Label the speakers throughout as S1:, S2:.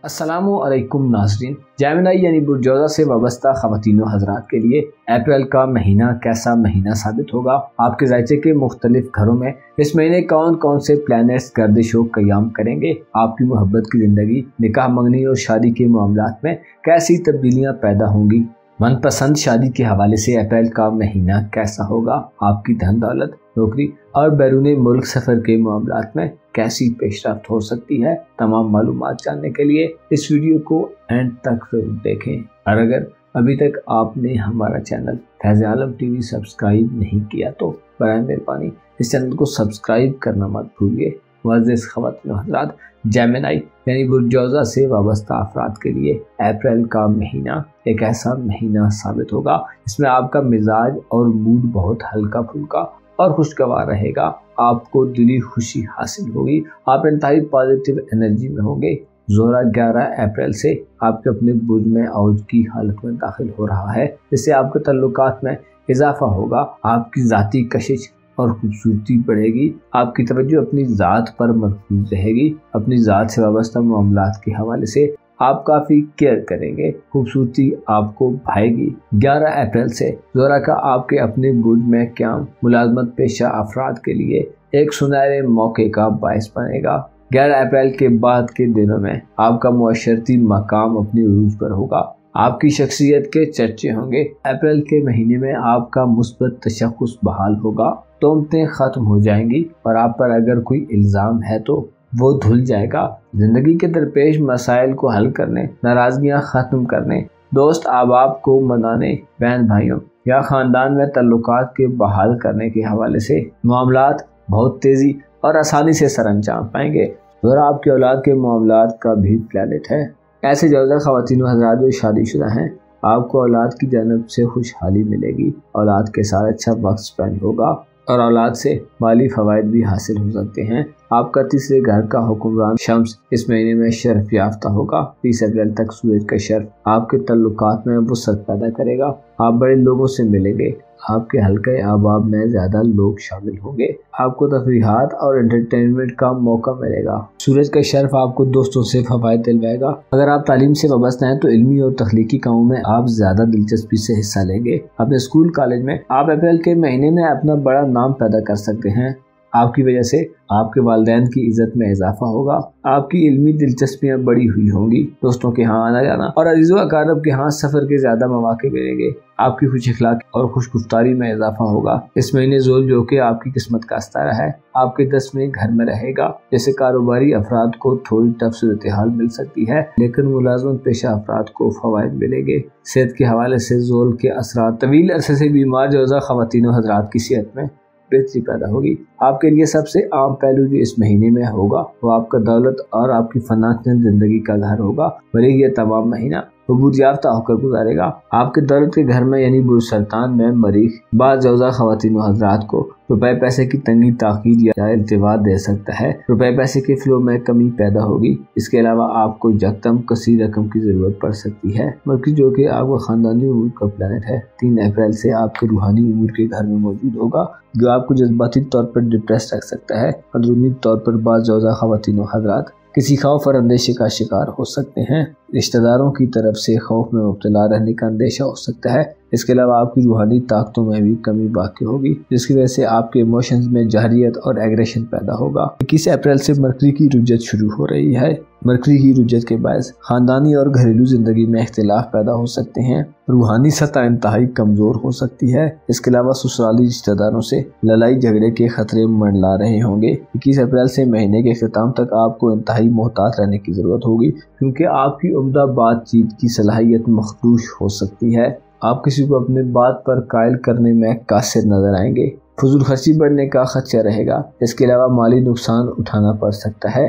S1: अस्सलामुअलैकुम नाज़रीन। जेमिनी यानी बुर्जोज़ा से वाबस्ता ख़वातीन व हज़रात के लिए अप्रैल का महीना कैसा महीना साबित होगा। आपके ज़ायचे के मुख्तलिफ घरों में इस महीने कौन कौन से प्लैनेट्स गर्दिश व क़याम करेंगे। आपकी मोहब्बत की ज़िंदगी, निकाह मंगनी और शादी के मामलात में कैसी तब्दीलियाँ पैदा होंगी। मनपसंद शादी के हवाले से अप्रैल का महीना कैसा होगा। आपकी धन दौलत, नौकरी और बैरून मुल्क सफ़र के मामलात में कैसी पेशरफ्त हो सकती है। तमाम मालूमात जानने के लिए इस वीडियो को एंड तक जरूर देखें। और अगर अभी तक आपने हमारा चैनल फैज़ आलम टीवी सब्सक्राइब नहीं किया तो बराए मेहरबानी इस चैनल को सब्सक्राइब करना मत भूलिए। मुअज़्ज़िज़ ख़वातीन व हज़रात, जेमिनी यानी बुर्जोज़ा से वाबस्ता अफराद के लिए अप्रैल का महीना एक ऐसा महीना साबित होगा इसमें आपका मिजाज और मूड बहुत हल्का फुल्का और खुशगवार रहेगा। आपको दिली खुशी हासिल होगी। आप इंतहाई पॉजिटिव एनर्जी में होंगे। ज़ोरा 11 अप्रैल से आपके अपने बुर्ज में औज की हालत में दाखिल हो रहा है, जिससे आपके तल्लुकात में इजाफा होगा। आपकी ज़ाती कशिश और खूबसूरती बढ़ेगी। आपकी तवज्जो अपनी ज़ात पर मरकूज रहेगी। अपनी ज़ात से वाबस्ता मामलात के हवाले से आप काफ़ी केयर करेंगे। खूबसूरती आपको भाएगी। 11 अप्रैल से ज़ोरा का आपके अपने बुर्ज में क़याम मुलाजमत पेशा अफराद के लिए एक सुनहरे मौके का बायस बनेगा। 11 अप्रैल के बाद के दिनों में आपका मुअशरती मकाम अपनी उरूज पर होगा। आपकी शख्सियत के चर्चे होंगे। अप्रैल के महीने में आपका मुस्बत तशख़्ख़ुस बहाल होगा। तोहमतें ख़त्म हो जाएंगी और आप पर अगर कोई इल्ज़ाम है तो वो धुल जाएगा। ज़िंदगी के दरपेश मसाइल को हल करने, नाराज़गियाँ ख़त्म करने, दोस्त अहबाब को मनाने, बहन भाइयों या ख़ानदान में तल्लुकात के बहाल करने के हवाले से मामलात बहुत तेज़ी और आसानी से सरअंजाम पाएंगे। ज़ोरा आपकी औलाद के मामलात का भी प्लैनेट है। ऐसे जौज़ा ख़वातीन व हज़रात जो शादीशुदा हैं, आपको औलाद की जानब से खुशहाली मिलेगी। औलाद के साथ अच्छा वक्त स्पेंड होगा और औलाद से माली फ़वाइद भी हासिल हो सकते हैं। आपका तीसरे घर का हुक्मरान शम्स इस महीने में शर्फ याफ्ता होगा। 20 अप्रैल तक सूरज का शर्फ आपके तल्लुकात में वुसअत पैदा करेगा। आप बड़े लोगों से मिलेंगे। आपके हल्के अहबाब में ज़्यादा लोग शामिल होंगे। आपको तफरीहात और एंटरटेनमेंट का मौका मिलेगा। सूरज का शर्फ आपको दोस्तों से फ़वाइद दिलवाएगा। अगर आप तालीम से वाबस्ता हैं तो इल्मी और तख्लीकी कामों में आप ज़्यादा दिलचस्पी से हिस्सा लेंगे। अपने स्कूल कॉलेज में आप अप्रैल के महीने में अपना बड़ा नाम पैदा कर सकते हैं। आपकी वजह से आपके वालिदैन की इज्जत में इजाफा होगा। आपकी इल्मी दिलचस्पियाँ बड़ी हुई होंगी। दोस्तों के यहाँ आना जाना और अजीज़ो अकारब के यहाँ सफ़र के ज़्यादा मौके मिलेंगे। आपकी खुश अखलाक और खुशगुफ्तारी में इजाफा होगा। इस महीने ज़ोल जो कि आपकी किस्मत का अस्तारा है आपके 10वें घर में रहेगा। जैसे कारोबारी अफराद को थोड़ी टफ सूरत हाल मिल सकती है, लेकिन मुलाजमत पेशा अफराद को फ़वाइद मिलेंगे। सेहत के हवाले से ज़ोल के असरात तवील अरसे से बीमार जौज़ा ख़वातीन व हज़रात की सेहत में बेहतरी पैदा होगी। आपके लिए सबसे आम पहलू जो इस महीने में होगा वो आपका दौलत और आपकी फनाचंद जिंदगी का घर होगा। भले ये तमाम महीना अबूद याफ्ता होकर गुजारेगा। आपके दौलत के घर में यानी बुर्ज सरतान में मरीख बाज़ जौज़ा ख़वातीन व हज़रात को रुपए पैसे की तंगी ताख़ीर या इल्तिवा दे सकता है। रुपए पैसे के फ्लो में कमी पैदा होगी। इसके अलावा आपको यकदम कसी रकम की ज़रूरत पड़ सकती है। मरकज़ जो कि आपका ख़ानदानी उमूर का प्लैनेट है, 3 अप्रैल से आपके रूहानी उमूर के घर में मौजूद होगा, जो आपको जज्बाती तौर पर डिप्रेस रख सकता है। अंदरूनी तौर पर बाज़ जौज़ा ख़वातीन व हज़रात किसी खौफ और अंदेशे का शिकार हो सकते हैं। रिश्तेदारों की तरफ से खौफ में मुब्तला रहने का अंदेशा हो सकता है। इसके अलावा आपकी रूहानी ताकतों में भी कमी बाकी होगी, जिसकी वजह से आपके इमोशंस में जहरियत और एग्रेशन पैदा होगा। 21 अप्रैल से मरकरी की रुजत शुरू हो रही है। मरकरी की रुजत के बायस खानदानी और घरेलू जिंदगी में इख्तिलाफ पैदा हो सकते हैं। रूहानी सतह इंतहाई कमजोर हो सकती है। इसके अलावा ससुराली रिश्तेदारों से लड़ाई झगड़े के खतरे मंडला रहे होंगे। 21 अप्रैल से महीने के अख्ताम तक आपको इंतहाई मोहतात रहने की जरूरत होगी, क्योंकि आपकी उम्दा बातचीत की सलाहियत मखदूश हो सकती है। आप किसी को अपने बात पर कायल करने में कासिर नजर आएंगे। फजूल खर्ची बढ़ने का खदशा रहेगा। इसके अलावा माली नुकसान उठाना पड़ सकता है।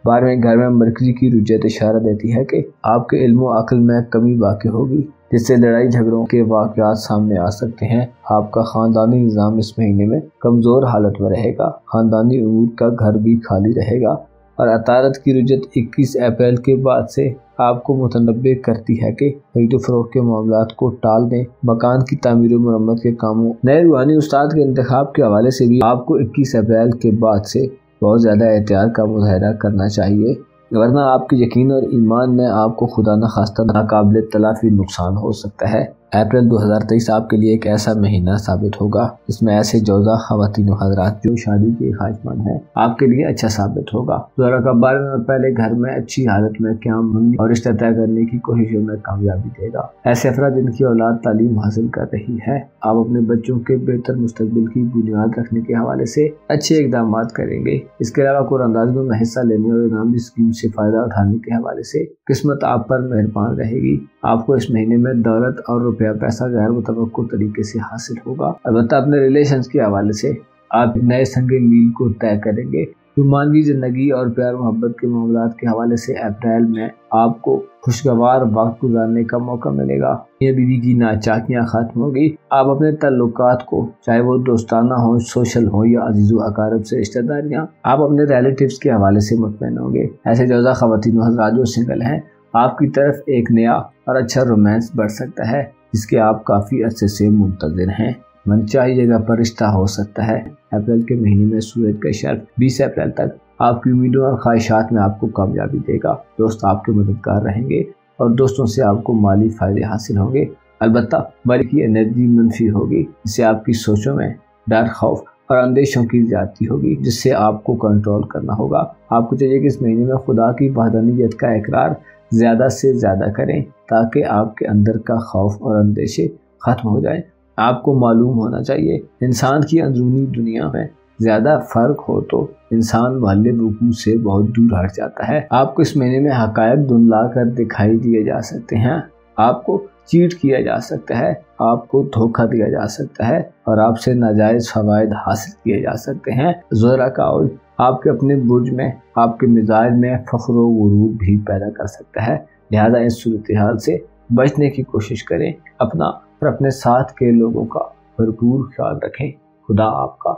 S1: 12वें घर में मरकरी की रुजत इशारा देती है कि आपके इल्म व अक्ल में कमी बाकी होगी, जिससे लड़ाई झगड़ों के वाक़यात सामने आ सकते हैं। आपका ख़ानदानी निज़ाम इस महीने में कमज़ोर हालत में रहेगा। ख़ानदानी उमूर का घर भी खाली रहेगा। और अतारत की रुजत 21 अप्रैल के बाद से आपको मुतनब्बे करती है कि खरीदो फरोख्त के मामलात को टाल दें। मकान की तामीर और मरम्मत के कामों, नए रूहानी उस्ताद के इंतखाब के हवाले से भी आपको 21 अप्रैल के बाद से बहुत ज़्यादा एहतियात का मुजाहरा करना चाहिए। ورنہ آپ کے یقین اور ایمان میں آپ کو خدا نخواستہ ناقابل تلافی نقصان ہو سکتا ہے۔ اپریل 2023 آپ کے لیے ایک ایسا مہینہ ثابت ہوگا جس میں ایسے جوزا خواتین و حضرات جو شادی کے خواہشمند ہیں آپ کے لیے اچھا ثابت ہوگا۔ ذرا کا 12 دن پہلے گھر میں اچھی حالت میں قیام منگنی اور رشتہ طے کرنے کی کوششوں میں کامیابی دے گا۔ ایسے افراد جن کی اولاد تعلیم حاصل کر رہی ہے، آپ اپنے بچوں کے بہتر مستقبل کی بنیاد رکھنے کے حوالے سے اچھے اقدامات کریں گے۔ اس کے علاوہ قرآن اندازیوں میں حصہ لینے اور انعامی اسکیم سے فائدہ اٹھانے کے حوالے سے قسمت آپ پر مہربان رہے گی۔ آپ کو اس مہینے میں دولت اور روپیہ پیسہ غیر متوقع طریقے سے حاصل ہوگا۔ البتہ اپنے ریلیشنز کے حوالے سے آپ نئے سنگ میل کو طے کریں گے۔ رومانوی زندگی اور پیار محبت کے معاملات کے حوالے سے اپریل میں آپ کو خوشگوار وقت گزارنے کا موقع ملے گا۔ یہ بیوی کی ناچاکیاں ختم ہوگی۔ آپ اپنے تعلقات کو، چاہے وہ دوستانہ ہوں، سوشل ہوں یا عزیز و اقارب سے رشتہ داریاں، آپ اپنے ریلیٹیوز کے حوالے سے مطمئن ہوں گے۔ ایسے جوزا خواتین و حضرات جو سنگل ہیں، آپ کی طرف ایک نیا اور اچھا رومانس بڑھ سکتا ہے جس کے آپ کافی عرصے سے منتظر ہیں۔ منچاہی جگہ پر رشتہ ہو سکتا ہے۔ اپریل کے مہینے میں سورج کا اشارہ 20 اپریل تک آپ کی امیدوں اور خواہشات میں آپ کو کامیابی دے گا۔ دوست آپ کے مددگار رہیں گے اور دوستوں سے آپ کو مالی فائدے حاصل ہوں گے۔ البتہ مالی کی انرجی منفی ہوگی جس سے آپ کی سوچوں میں ڈر، خوف اور اندیشوں کی زیادتی ہوگی جس سے آپ کو کنٹرول کرنا ہوگا۔ آپ کو چاہیے کہ اس مہینے میں خدا کی وحدانیت کا اقرار زیادہ سے زیادہ کریں تاکہ آپ کے اندر کا خوف اور اندیشے ختم ہو جائیں۔ آپ کو معلوم ہونا چاہیے انسان کی اندرونی دنیا میں زیادہ فرق ہو تو انسان محل وقوع سے بہت دور ہٹ جاتا ہے۔ آپ کو اس مہینے میں حقائق دھندلا کر دکھائی دیے جا سکتے ہیں، آپ کو چیٹ کیا جا سکتا ہے، آپ کو دھوکہ دیا جا سکتا ہے اور آپ سے ناجائز فوائد حاصل کیے جا سکتے ہیں۔ زہرہ کا عرج آپ کے اپنے برج میں آپ کے مزاج میں فخر و غرور بھی پیدا کر سکتا ہے، لہذا اس صورتحال سے بچنے کی کوشش کریں۔ اپنا اور اپنے ساتھ کے لوگوں کا بھرپور خیال رکھیں۔ خدا آپ کا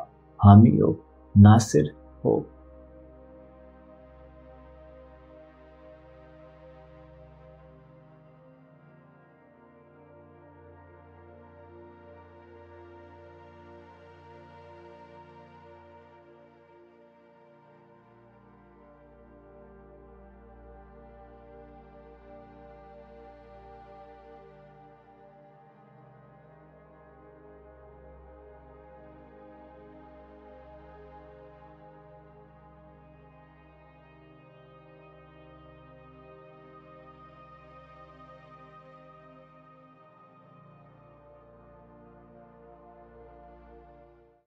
S1: حامی ہو، ناصر ہو۔